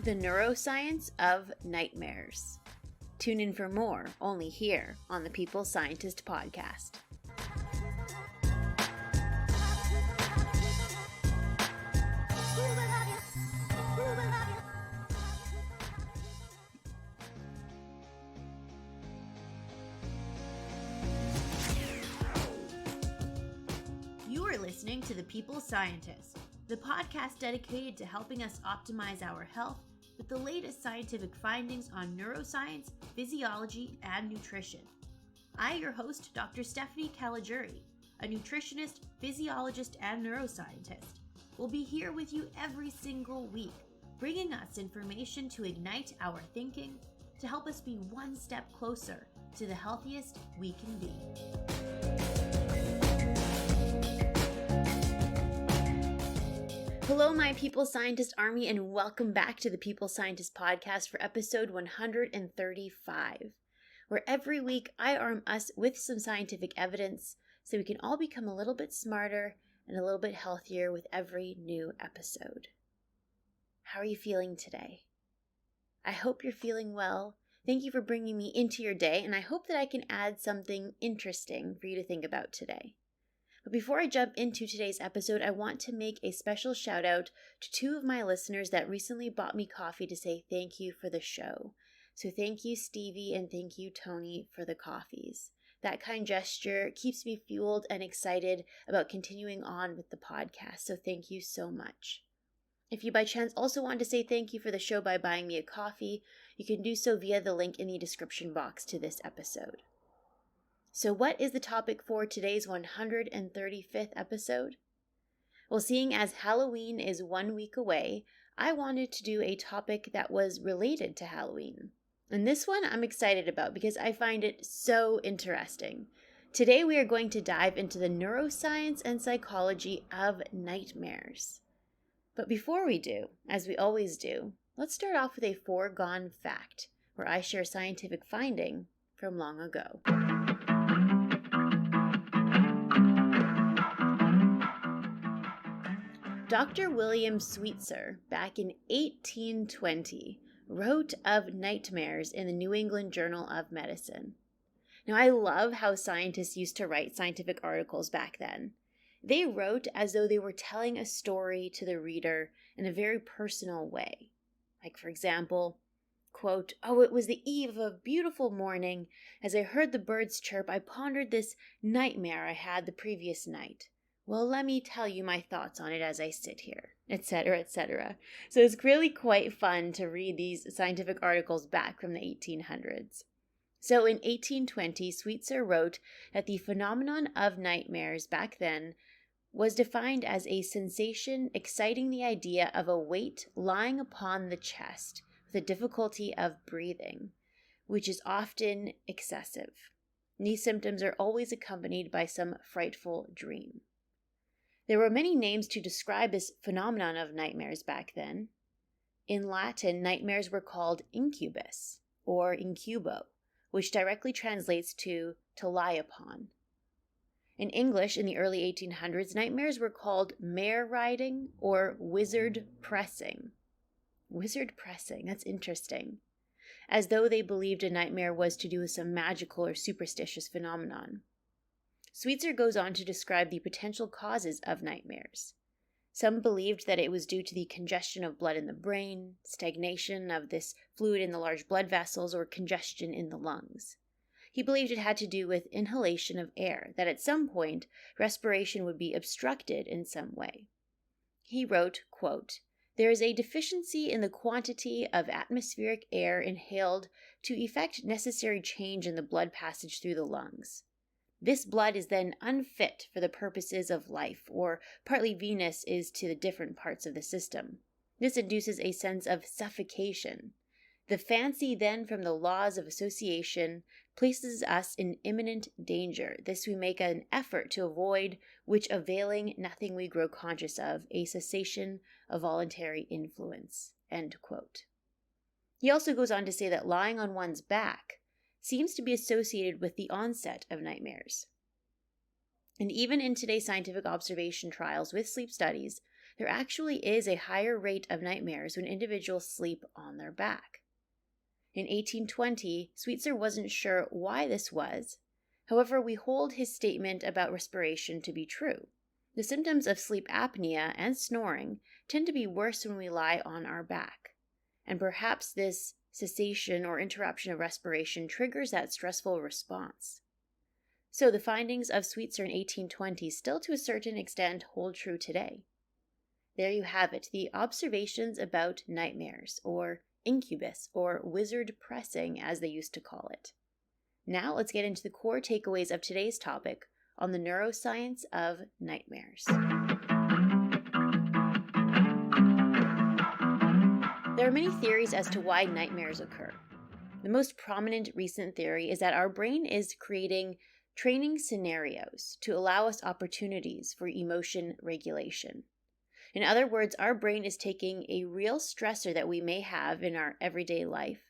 The Neuroscience of Nightmares. Tune in for more only here on the People Scientist podcast. You are listening to the People Scientist, the podcast dedicated to helping us optimize our health with the latest scientific findings on neuroscience, physiology, and nutrition. I, your host, Dr. Stephanie Caligiuri, a nutritionist, physiologist, and neuroscientist, will be here with you every single week, bringing us information to ignite our thinking, to help us be one step closer to the healthiest we can be. Hello, my People Scientist Army, and welcome back to the People Scientist Podcast for episode 135, where every week I arm us with some scientific evidence so we can all become a little bit smarter and a little bit healthier with every new episode. How are you feeling today? I hope you're feeling well. Thank you for bringing me into your day, and I hope that I can add something interesting for you to think about today. But before I jump into today's episode, I want to make a special shout out to two of my listeners that recently bought me coffee to say thank you for the show. So thank you, Stevie, and thank you, Tony, for the coffees. That kind gesture keeps me fueled and excited about continuing on with the podcast, so thank you so much. If you by chance also want to say thank you for the show by buying me a coffee, you can do so via the link in the description box to this episode. So what is the topic for today's 135th episode? Well, seeing as Halloween is 1 week away, I wanted to do a topic that was related to Halloween. And this one I'm excited about because I find it so interesting. Today we are going to dive into the neuroscience and psychology of nightmares. But before we do, as we always do, let's start off with a foregone fact, where I share scientific finding from long ago. Dr. William Sweetser, back in 1820, wrote of nightmares in the New England Journal of Medicine. Now, I love how scientists used to write scientific articles back then. They wrote as though they were telling a story to the reader in a very personal way. Like, for example, quote, "Oh, it was the eve of a beautiful morning. As I heard the birds chirp, I pondered this nightmare I had the previous night. Well, let me tell you my thoughts on it as I sit here," etc., etc. So it's really quite fun to read these scientific articles back from the 1800s. So in 1820, Sweetser wrote that the phenomenon of nightmares back then was defined as a sensation exciting the idea of a weight lying upon the chest with a difficulty of breathing, which is often excessive. These symptoms are always accompanied by some frightful dream. There were many names to describe this phenomenon of nightmares back then. In Latin, nightmares were called Incubus or Incubo, which directly translates to lie upon. In English, in the early 1800s, nightmares were called mare riding or wizard pressing. Wizard pressing, that's interesting. As though they believed a nightmare was to do with some magical or superstitious phenomenon. Sweetser goes on to describe the potential causes of nightmares. Some believed that it was due to the congestion of blood in the brain, stagnation of this fluid in the large blood vessels, or congestion in the lungs. He believed it had to do with inhalation of air, that at some point respiration would be obstructed in some way. He wrote, quote, "There is a deficiency in the quantity of atmospheric air inhaled to effect necessary change in the blood passage through the lungs. This blood is then unfit for the purposes of life, or partly venous is to the different parts of the system. This induces a sense of suffocation. The fancy then from the laws of association places us in imminent danger. This we make an effort to avoid, which availing nothing we grow conscious of, a cessation of voluntary influence." End quote. He also goes on to say that lying on one's back seems to be associated with the onset of nightmares. And even in today's scientific observation trials with sleep studies, there actually is a higher rate of nightmares when individuals sleep on their back. In 1820, Sweetser wasn't sure why this was. However, we hold his statement about respiration to be true. The symptoms of sleep apnea and snoring tend to be worse when we lie on our back, and perhaps this cessation or interruption of respiration triggers that stressful response. So the findings of Sweetser in 1820 still to a certain extent hold true today. There you have it, the observations about nightmares, or Incubus, or wizard pressing as they used to call it. Now let's get into the core takeaways of today's topic on the neuroscience of nightmares. There are many theories as to why nightmares occur. The most prominent recent theory is that our brain is creating training scenarios to allow us opportunities for emotion regulation. In other words, our brain is taking a real stressor that we may have in our everyday life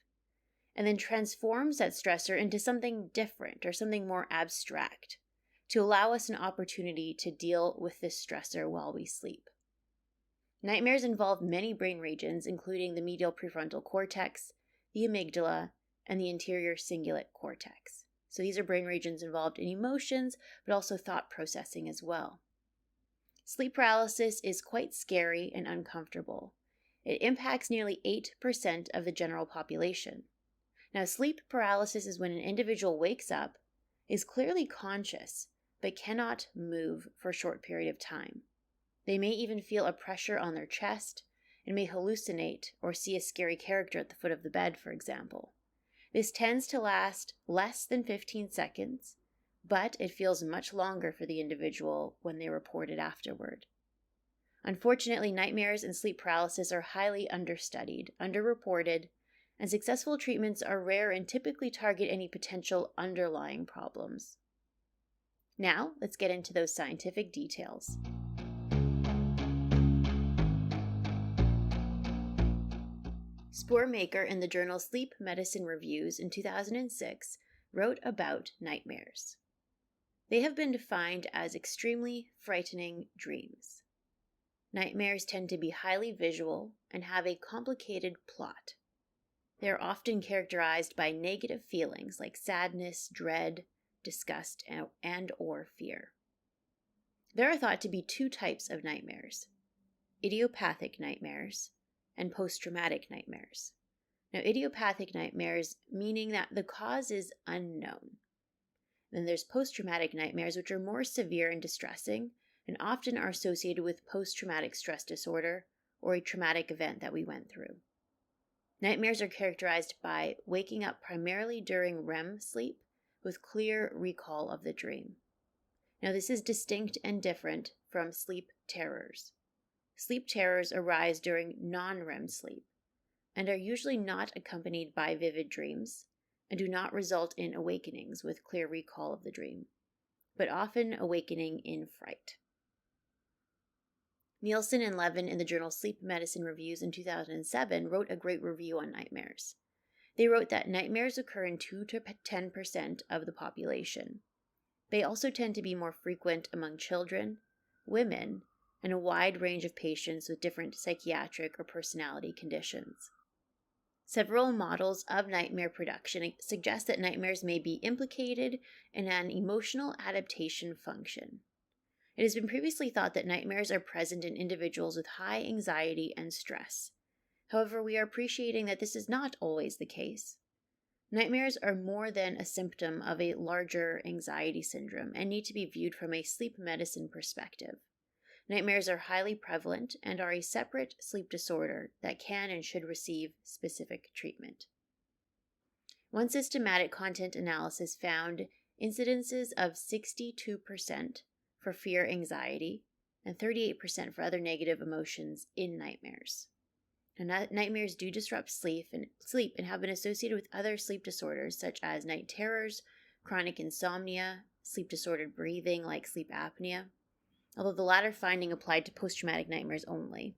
and then transforms that stressor into something different or something more abstract to allow us an opportunity to deal with this stressor while we sleep. Nightmares involve many brain regions, including the medial prefrontal cortex, the amygdala, and the anterior cingulate cortex. So these are brain regions involved in emotions, but also thought processing as well. Sleep paralysis is quite scary and uncomfortable. It impacts nearly 8% of the general population. Now, sleep paralysis is when an individual wakes up, is clearly conscious, but cannot move for a short period of time. They may even feel a pressure on their chest and may hallucinate or see a scary character at the foot of the bed, for example. This tends to last less than 15 seconds, but it feels much longer for the individual when they report it afterward. Unfortunately, nightmares and sleep paralysis are highly understudied, underreported, and successful treatments are rare and typically target any potential underlying problems. Now, let's get into those scientific details. Spoormaker in the journal Sleep Medicine Reviews in 2006 wrote about nightmares. They have been defined as extremely frightening dreams. Nightmares tend to be highly visual and have a complicated plot. They are often characterized by negative feelings like sadness, dread, disgust, and/or fear. There are thought to be two types of nightmares: idiopathic nightmares and post-traumatic nightmares. Now, idiopathic nightmares meaning that the cause is unknown. Then there's post-traumatic nightmares, which are more severe and distressing and often are associated with post-traumatic stress disorder or a traumatic event that we went through. Nightmares are characterized by waking up primarily during REM sleep with clear recall of the dream. Now, this is distinct and different from sleep terrors. Sleep terrors arise during non-REM sleep and are usually not accompanied by vivid dreams and do not result in awakenings with clear recall of the dream, but often awakening in fright. Nielsen and Levin in the journal Sleep Medicine Reviews in 2007 wrote a great review on nightmares. They wrote that nightmares occur in 2 to 10% of the population. They also tend to be more frequent among children, women, and a wide range of patients with different psychiatric or personality conditions. Several models of nightmare production suggest that nightmares may be implicated in an emotional adaptation function. It has been previously thought that nightmares are present in individuals with high anxiety and stress. However, we are appreciating that this is not always the case. Nightmares are more than a symptom of a larger anxiety syndrome and need to be viewed from a sleep medicine perspective. Nightmares are highly prevalent and are a separate sleep disorder that can and should receive specific treatment. One systematic content analysis found incidences of 62% for fear anxiety and 38% for other negative emotions in nightmares. And nightmares do disrupt sleep and have been associated with other sleep disorders such as night terrors, chronic insomnia, sleep-disordered breathing like sleep apnea, although the latter finding applied to post-traumatic nightmares only.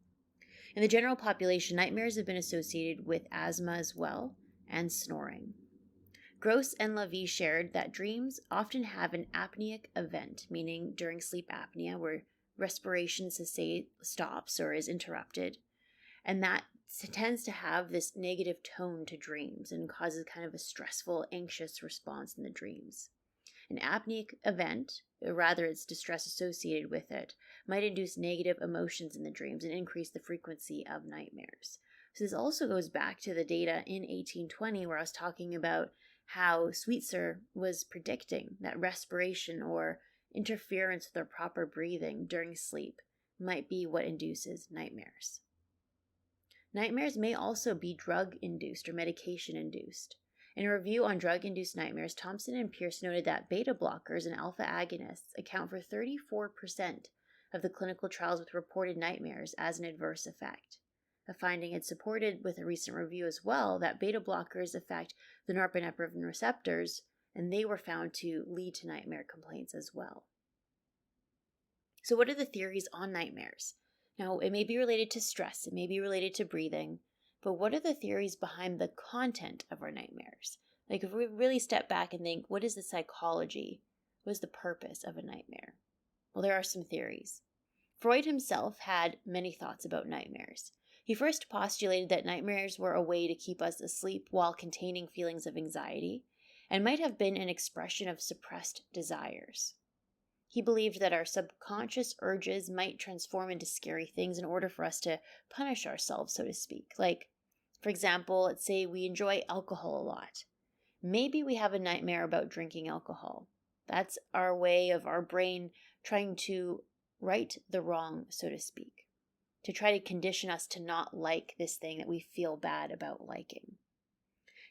In the general population, nightmares have been associated with asthma as well and snoring. Gross and Levy shared that dreams often have an apneic event, meaning during sleep apnea where respiration stops or is interrupted. And that tends to have this negative tone to dreams and causes kind of a stressful, anxious response in the dreams. An apneic event, or rather its distress associated with it, might induce negative emotions in the dreams and increase the frequency of nightmares. So this also goes back to the data in 1820 where I was talking about how Sweetser was predicting that respiration or interference with our proper breathing during sleep might be what induces nightmares. Nightmares may also be drug-induced or medication-induced. In a review on drug-induced nightmares, Thompson and Pierce noted that beta blockers and alpha agonists account for 34% of the clinical trials with reported nightmares as an adverse effect. A finding had supported with a recent review as well that beta blockers affect the norepinephrine receptors, and they were found to lead to nightmare complaints as well. So what are the theories on nightmares? Now, it may be related to stress, it may be related to breathing, but what are the theories behind the content of our nightmares? Like if we really step back and think, what is the psychology? What is the purpose of a nightmare? Well, there are some theories. Freud himself had many thoughts about nightmares. He first postulated that nightmares were a way to keep us asleep while containing feelings of anxiety, and might have been an expression of suppressed desires. He believed that our subconscious urges might transform into scary things in order for us to punish ourselves, so to speak. Like, for example, let's say we enjoy alcohol a lot. Maybe we have a nightmare about drinking alcohol. That's our way of our brain trying to right the wrong, so to speak, to try to condition us to not like this thing that we feel bad about liking.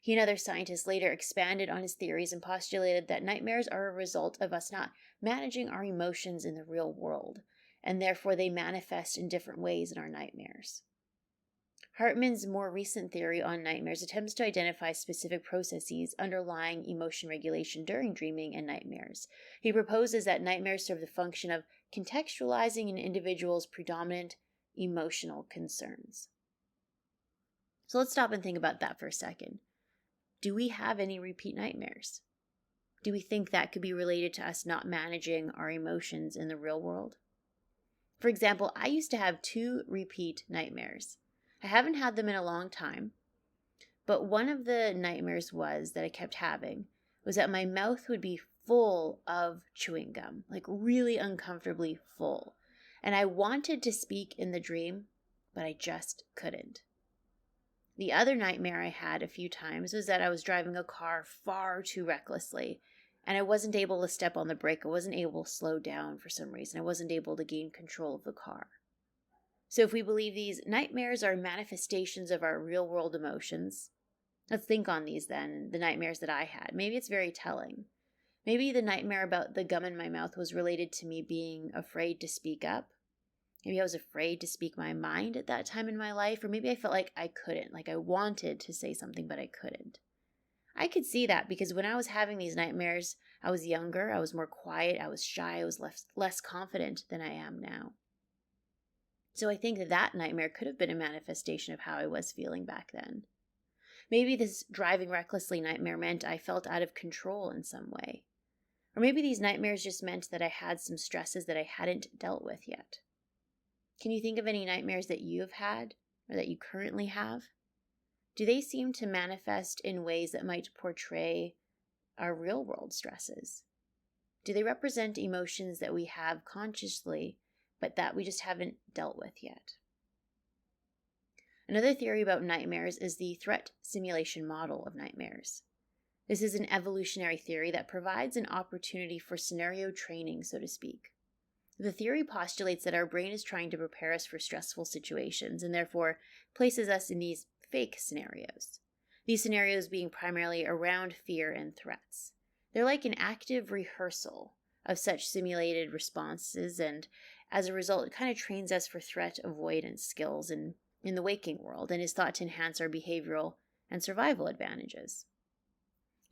He and other scientists later expanded on his theories and postulated that nightmares are a result of us not managing our emotions in the real world, and therefore they manifest in different ways in our nightmares. Hartman's more recent theory on nightmares attempts to identify specific processes underlying emotion regulation during dreaming and nightmares. He proposes that nightmares serve the function of contextualizing an individual's predominant emotional concerns. So let's stop and think about that for a second. Do we have any repeat nightmares? Do we think that could be related to us not managing our emotions in the real world? For example, I used to have 2 repeat nightmares. I haven't had them in a long time, but one of the nightmares that I kept having was that my mouth would be full of chewing gum, like really uncomfortably full. And I wanted to speak in the dream, but I just couldn't. The other nightmare I had a few times was that I was driving a car far too recklessly, and I wasn't able to step on the brake. I wasn't able to slow down for some reason. I wasn't able to gain control of the car. So if we believe these nightmares are manifestations of our real-world emotions, let's think on these then, the nightmares that I had. Maybe it's very telling. Maybe the nightmare about the gum in my mouth was related to me being afraid to speak up. Maybe I was afraid to speak my mind at that time in my life, or maybe I felt like I couldn't, like I wanted to say something, but I couldn't. I could see that because when I was having these nightmares, I was younger, I was more quiet, I was shy, I was less confident than I am now. So I think that nightmare could have been a manifestation of how I was feeling back then. Maybe this driving recklessly nightmare meant I felt out of control in some way. Or maybe these nightmares just meant that I had some stresses that I hadn't dealt with yet. Can you think of any nightmares that you have had or that you currently have? Do they seem to manifest in ways that might portray our real-world stresses? Do they represent emotions that we have consciously, but that we just haven't dealt with yet? Another theory about nightmares is the threat simulation model of nightmares. This is an evolutionary theory that provides an opportunity for scenario training, so to speak. The theory postulates that our brain is trying to prepare us for stressful situations and therefore places us in these fake scenarios. These scenarios being primarily around fear and threats. They're like an active rehearsal of such simulated responses, and as a result, it kind of trains us for threat avoidance skills in the waking world and is thought to enhance our behavioral and survival advantages.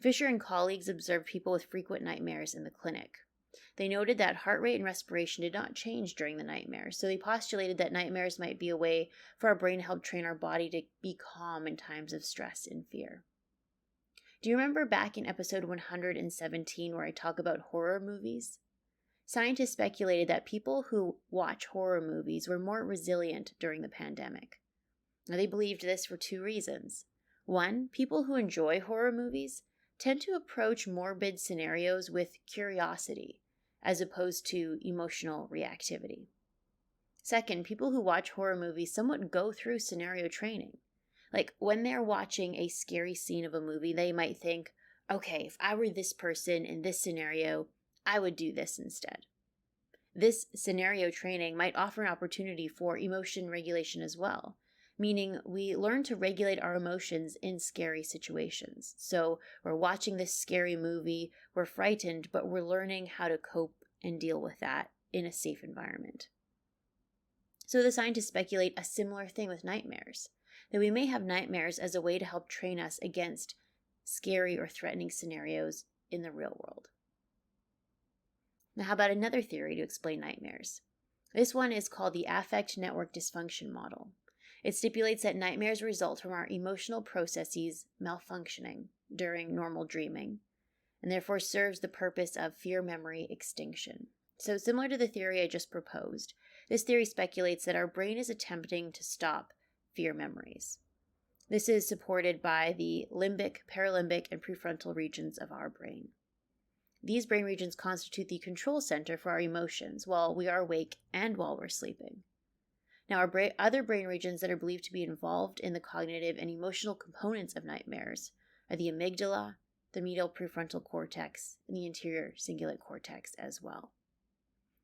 Fisher and colleagues observed people with frequent nightmares in the clinic. They noted that heart rate and respiration did not change during the nightmare, so they postulated that nightmares might be a way for our brain to help train our body to be calm in times of stress and fear. Do you remember back in episode 117 where I talk about horror movies? scientists speculated that people who watch horror movies were more resilient during the pandemic. Now, they believed this for two reasons. One, people who enjoy horror movies tend to approach morbid scenarios with curiosity, as opposed to emotional reactivity. Second, people who watch horror movies somewhat go through scenario training. Like when they're watching a scary scene of a movie, they might think, okay, if I were this person in this scenario, I would do this instead. This scenario training might offer an opportunity for emotion regulation as well, meaning we learn to regulate our emotions in scary situations. So we're watching this scary movie, we're frightened, but we're learning how to cope and deal with that in a safe environment. So the scientists speculate a similar thing with nightmares, that we may have nightmares as a way to help train us against scary or threatening scenarios in the real world. Now, how about another theory to explain nightmares? This one is called the affect network dysfunction model. It stipulates that nightmares result from our emotional processes malfunctioning during normal dreaming, and therefore serves the purpose of fear memory extinction. So similar to the theory I just proposed, this theory speculates that our brain is attempting to stop fear memories. This is supported by the limbic, paralimbic, and prefrontal regions of our brain. These brain regions constitute the control center for our emotions while we are awake and while we're sleeping. Now, our other brain regions that are believed to be involved in the cognitive and emotional components of nightmares are the amygdala, the medial prefrontal cortex, and the anterior cingulate cortex as well.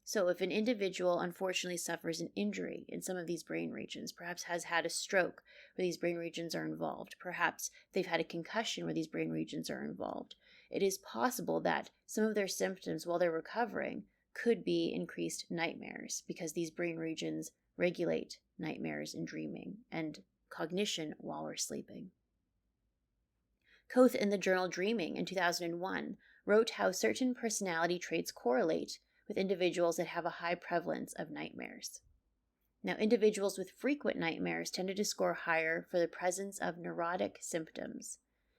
So if an individual unfortunately suffers an injury in some of these brain regions, perhaps has had a stroke where these brain regions are involved, perhaps they've had a concussion where these brain regions are involved, it is possible that some of their symptoms while they're recovering could be increased nightmares because these brain regions regulate nightmares and dreaming and cognition while we're sleeping. Koth in the journal Dreaming in 2001 wrote how certain personality traits correlate with individuals that have a high prevalence of nightmares. Now, individuals with frequent nightmares tended to score higher for the presence of neurotic symptoms,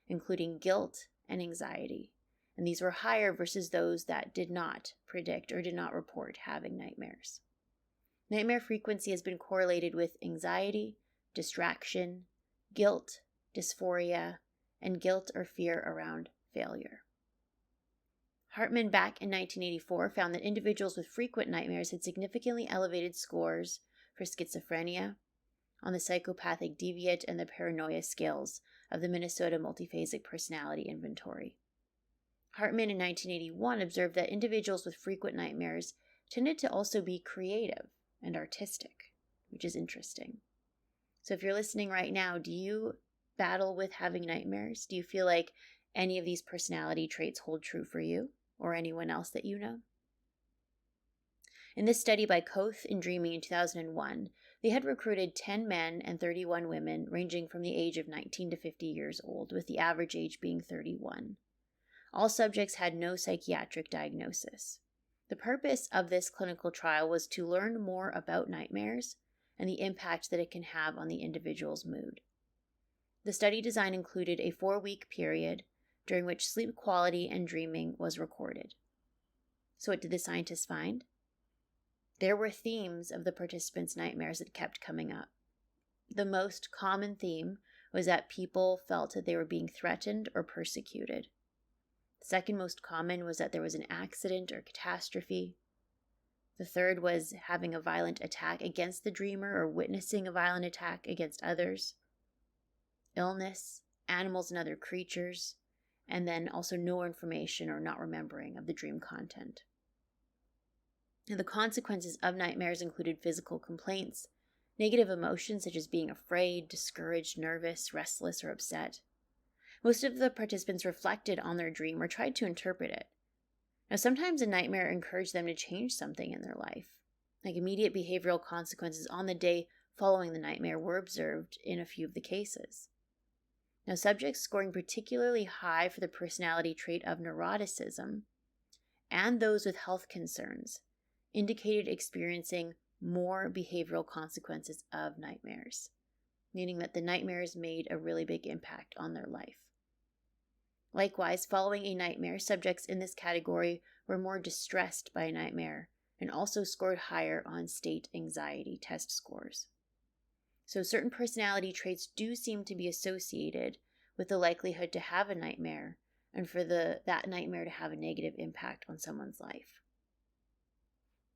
including guilt and anxiety, and these were higher versus those that did not predict or did not report having nightmares. Nightmare frequency has been correlated with anxiety, distraction, guilt, dysphoria, and guilt or fear around failure. Hartman back in 1984 found that individuals with frequent nightmares had significantly elevated scores for schizophrenia on the psychopathic deviant and the paranoia scales of the Minnesota Multiphasic Personality Inventory. Hartman in 1981 observed that individuals with frequent nightmares tended to also be creative and artistic, which is interesting. So if you're listening right now, do you battle with having nightmares? Do you feel like any of these personality traits hold true for you or anyone else that you know? In this study by Koth in Dreaming in 2001, they had recruited 10 men and 31 women ranging from the age of 19 to 50 years old, with the average age being 31. All subjects had no psychiatric diagnosis. The purpose of this clinical trial was to learn more about nightmares and the impact that it can have on the individual's mood. The study design included a 4-week period during which sleep quality and dreaming was recorded. So what did the scientists find? There were themes of the participants' nightmares that kept coming up. The most common theme was that people felt that they were being threatened or persecuted. The second most common was that there was an accident or catastrophe. The third was having a violent attack against the dreamer or witnessing a violent attack against others. Illness, animals and other creatures, and then also no information or not remembering of the dream content. Now, the consequences of nightmares included physical complaints, negative emotions such as being afraid, discouraged, nervous, restless, or upset. Most of the participants reflected on their dream or tried to interpret it. Now, sometimes a nightmare encouraged them to change something in their life. Like immediate behavioral consequences on the day following the nightmare were observed in a few of the cases. Now, subjects scoring particularly high for the personality trait of neuroticism and those with health concerns indicated experiencing more behavioral consequences of nightmares, meaning that the nightmares made a really big impact on their life. Likewise, following a nightmare, subjects in this category were more distressed by a nightmare and also scored higher on state anxiety test scores. So certain personality traits do seem to be associated with the likelihood to have a nightmare and for that nightmare to have a negative impact on someone's life.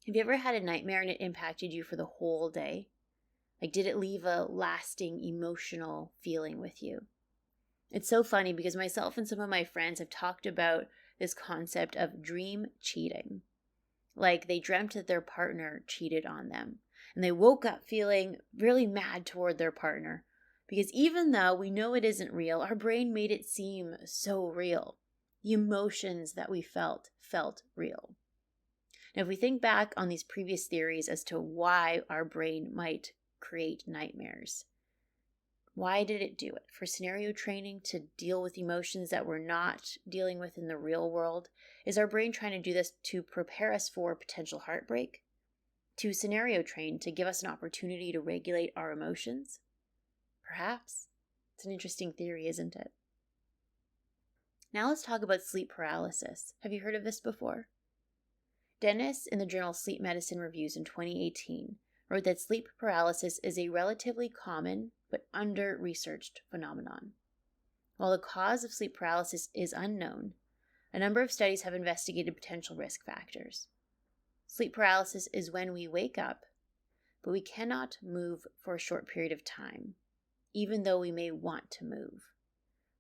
Have you ever had a nightmare and it impacted you for the whole day? Like, did it leave a lasting emotional feeling with you? It's so funny because myself and some of my friends have talked about this concept of dream cheating. Like, they dreamt that their partner cheated on them, and they woke up feeling really mad toward their partner because even though we know it isn't real, our brain made it seem so real. The emotions that we felt real. Now, if we think back on these previous theories as to why our brain might create nightmares, why did it do it? For scenario training to deal with emotions that we're not dealing with in the real world? Is our brain trying to do this to prepare us for potential heartbreak? To scenario train to give us an opportunity to regulate our emotions? Perhaps. It's an interesting theory, isn't it? Now let's talk about sleep paralysis. Have you heard of this before? Dennis, in the journal Sleep Medicine Reviews in 2018, wrote that sleep paralysis is a relatively common but under-researched phenomenon. While the cause of sleep paralysis is unknown, a number of studies have investigated potential risk factors. Sleep paralysis is when we wake up, but we cannot move for a short period of time, even though we may want to move.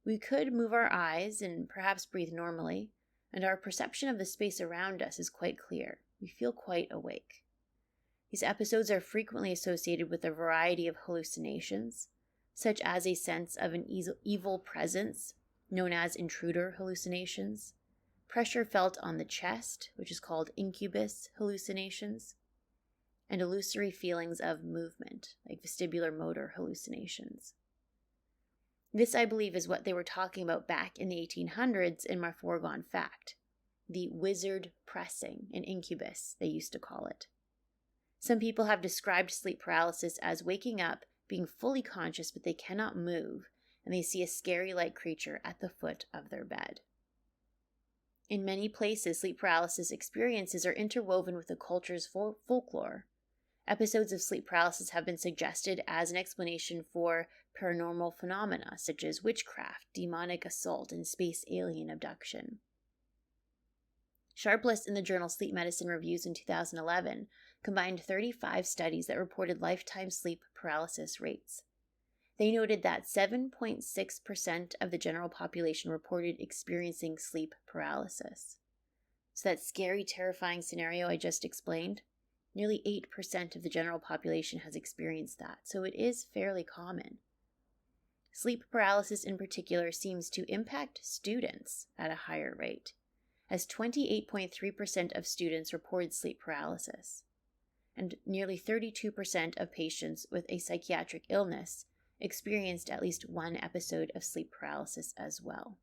We could move our eyes and perhaps breathe normally, and our perception of the space around us is quite clear. We feel quite awake. These episodes are frequently associated with a variety of hallucinations, such as a sense of an evil presence, known as intruder hallucinations, pressure felt on the chest, which is called Incubus hallucinations, and illusory feelings of movement, like vestibular motor hallucinations. This, I believe, is what they were talking about back in the 1800s in my foregone fact, the wizard pressing, an incubus, they used to call it. Some people have described sleep paralysis as waking up, being fully conscious, but they cannot move, and they see a scary-like creature at the foot of their bed. In many places, sleep paralysis experiences are interwoven with the culture's folklore. Episodes of sleep paralysis have been suggested as an explanation for paranormal phenomena such as witchcraft, demonic assault, and space alien abduction. Sharpless in the journal Sleep Medicine Reviews in 2011 combined 35 studies that reported lifetime sleep paralysis rates. They noted that 7.6% of the general population reported experiencing sleep paralysis. So that scary, terrifying scenario I just explained, nearly 8% of the general population has experienced that, so it is fairly common. Sleep paralysis in particular seems to impact students at a higher rate, as 28.3% of students reported sleep paralysis, and nearly 32% of patients with a psychiatric illness experienced at least one episode of sleep paralysis as well.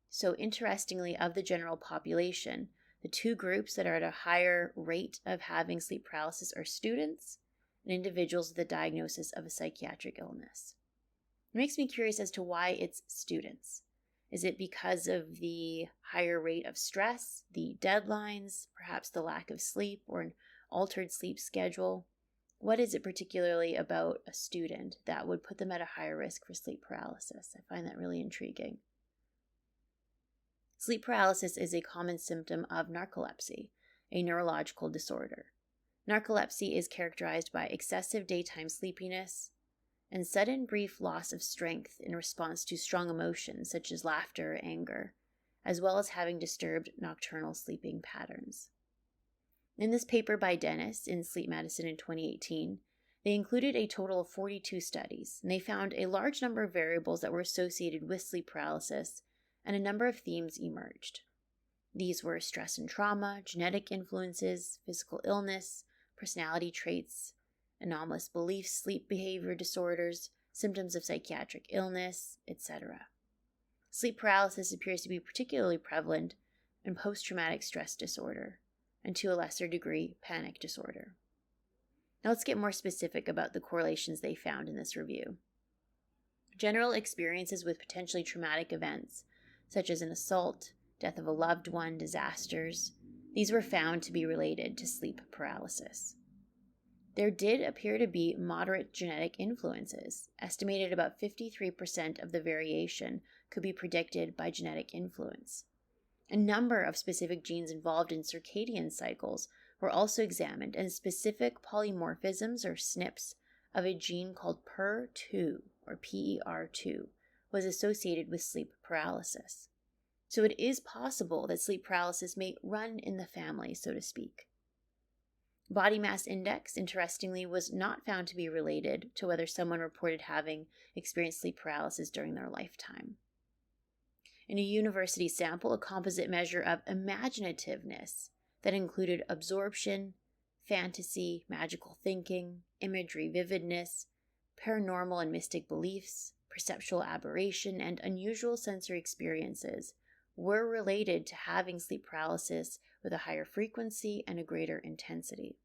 So interestingly, of the general population, the two groups that are at a higher rate of having sleep paralysis are students and individuals with a diagnosis of a psychiatric illness. It makes me curious as to why it's students. Is it because of the higher rate of stress, the deadlines, perhaps the lack of sleep or an altered sleep schedule? What is it particularly about a student that would put them at a higher risk for sleep paralysis? I find that really intriguing. Sleep paralysis is a common symptom of narcolepsy, a neurological disorder. Narcolepsy is characterized by excessive daytime sleepiness and sudden brief loss of strength in response to strong emotions such as laughter or anger, as well as having disturbed nocturnal sleeping patterns. In this paper by Dennis in Sleep Medicine in 2018, they included a total of 42 studies, and they found a large number of variables that were associated with sleep paralysis, and a number of themes emerged. These were stress and trauma, genetic influences, physical illness, personality traits, anomalous beliefs, sleep behavior disorders, symptoms of psychiatric illness, etc. Sleep paralysis appears to be particularly prevalent in post-traumatic stress disorder, and to a lesser degree, panic disorder. Now let's get more specific about the correlations they found in this review. General experiences with potentially traumatic events, such as an assault, death of a loved one, disasters. These were found to be related to sleep paralysis. There did appear to be moderate genetic influences. Estimated about 53% of the variation could be predicted by genetic influence. A number of specific genes involved in circadian cycles were also examined, and specific polymorphisms, or SNPs, of a gene called PER2, or PER2, was associated with sleep paralysis. So it is possible that sleep paralysis may run in the family, so to speak. Body mass index, interestingly, was not found to be related to whether someone reported having experienced sleep paralysis during their lifetime. In a university sample, a composite measure of imaginativeness that included absorption, fantasy, magical thinking, imagery vividness, paranormal and mystic beliefs, perceptual aberration, and unusual sensory experiences were related to having sleep paralysis with a higher frequency and a greater intensity.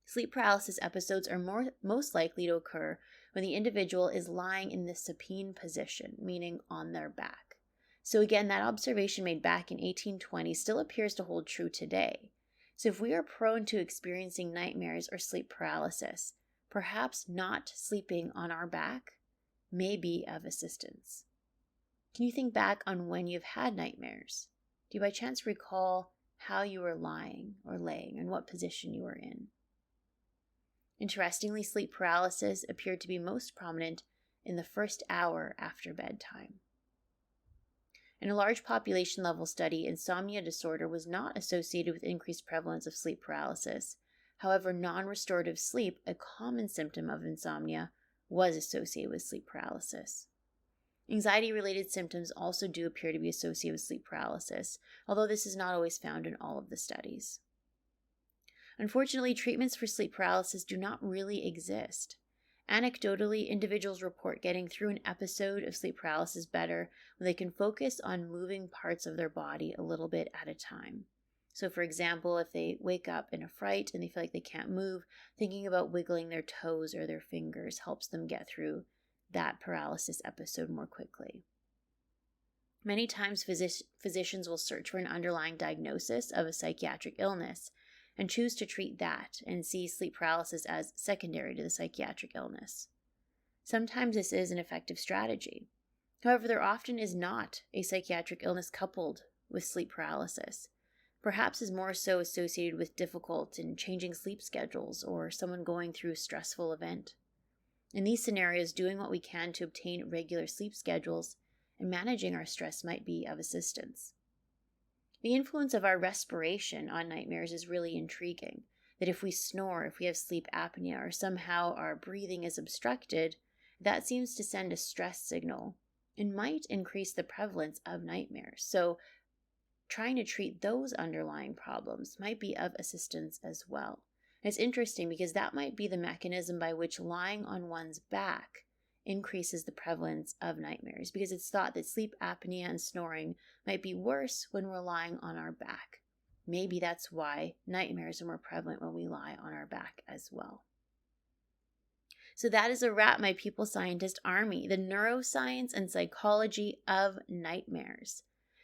Sleep paralysis episodes are most likely to occur when the individual is lying in the supine position, meaning on their back. So again, that observation made back in 1820 still appears to hold true today. So if we are prone to experiencing nightmares or sleep paralysis, perhaps not sleeping on our back may be of assistance. Can you think back on when you've had nightmares? Do you by chance recall how you were lying or laying and what position you were in? Interestingly, sleep paralysis appeared to be most prominent in the first hour after bedtime. In a large population-level study, insomnia disorder was not associated with increased prevalence of sleep paralysis. However, non-restorative sleep, a common symptom of insomnia, was associated with sleep paralysis. Anxiety-related symptoms also do appear to be associated with sleep paralysis, although this is not always found in all of the studies. Unfortunately, treatments for sleep paralysis do not really exist. Anecdotally, individuals report getting through an episode of sleep paralysis better when they can focus on moving parts of their body a little bit at a time. So, for example, if they wake up in a fright and they feel like they can't move, thinking about wiggling their toes or their fingers helps them get through that paralysis episode more quickly. Many times, physicians will search for an underlying diagnosis of a psychiatric illness and choose to treat that and see sleep paralysis as secondary to the psychiatric illness. Sometimes this is an effective strategy. However, there often is not a psychiatric illness coupled with sleep paralysis. Perhaps is more so associated with difficult and changing sleep schedules or someone going through a stressful event. In these scenarios, doing what we can to obtain regular sleep schedules and managing our stress might be of assistance. The influence of our respiration on nightmares is really intriguing, that if we snore, if we have sleep apnea, or somehow our breathing is obstructed, that seems to send a stress signal and might increase the prevalence of nightmares. So trying to treat those underlying problems might be of assistance as well. And it's interesting because that might be the mechanism by which lying on one's back increases the prevalence of nightmares, because it's thought that sleep apnea and snoring might be worse when we're lying on our back. Maybe that's why nightmares are more prevalent when we lie on our back as well. So that is a wrap, my people scientist army, the neuroscience and psychology of nightmares.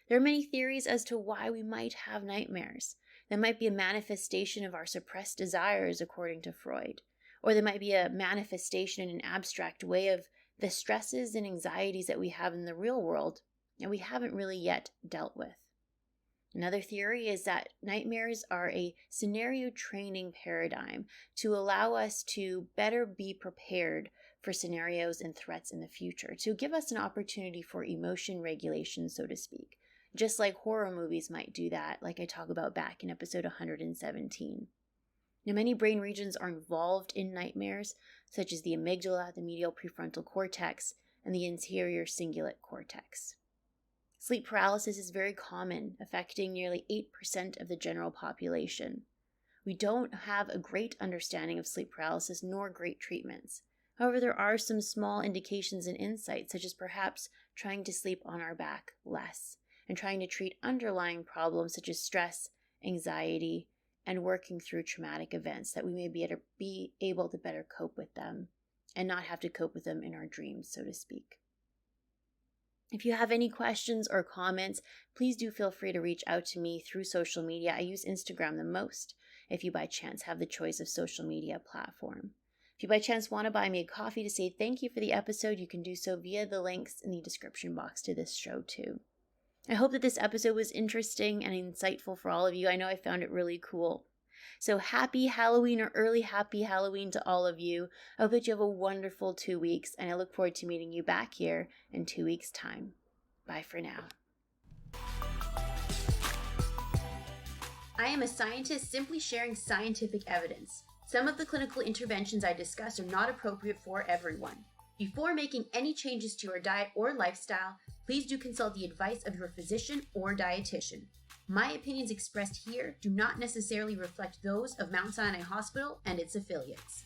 There are many theories as to why we might have nightmares. There might be a manifestation of our suppressed desires, according to Freud. Or there might be a manifestation in an abstract way of the stresses and anxieties that we have in the real world and we haven't really yet dealt with. Another theory is that nightmares are a scenario training paradigm to allow us to better be prepared for scenarios and threats in the future, to give us an opportunity for emotion regulation, so to speak, just like horror movies might do that, like I talk about back in episode 117. Now, many brain regions are involved in nightmares, such as the amygdala, the medial prefrontal cortex, and the anterior cingulate cortex. Sleep paralysis is very common, affecting nearly 8% of the general population. We don't have a great understanding of sleep paralysis nor great treatments. However, there are some small indications and insights, such as perhaps trying to sleep on our back less and trying to treat underlying problems such as stress, anxiety, and working through traumatic events that we may be able to better cope with them and not have to cope with them in our dreams, so to speak. If you have any questions or comments, please do feel free to reach out to me through social media. I use Instagram the most, if you by chance have the choice of social media platform. If you by chance want to buy me a coffee to say thank you for the episode, you can do so via the links in the description box to this show too. I hope that this episode was interesting and insightful for all of you. I know I found it really cool. So happy Halloween or early happy Halloween to all of you. I hope that you have a wonderful 2 weeks, and I look forward to meeting you back here in 2 weeks' time. Bye for now. I am a scientist simply sharing scientific evidence. Some of the clinical interventions I discuss are not appropriate for everyone. Before making any changes to your diet or lifestyle, please do consult the advice of your physician or dietitian. My opinions expressed here do not necessarily reflect those of Mount Sinai Hospital and its affiliates.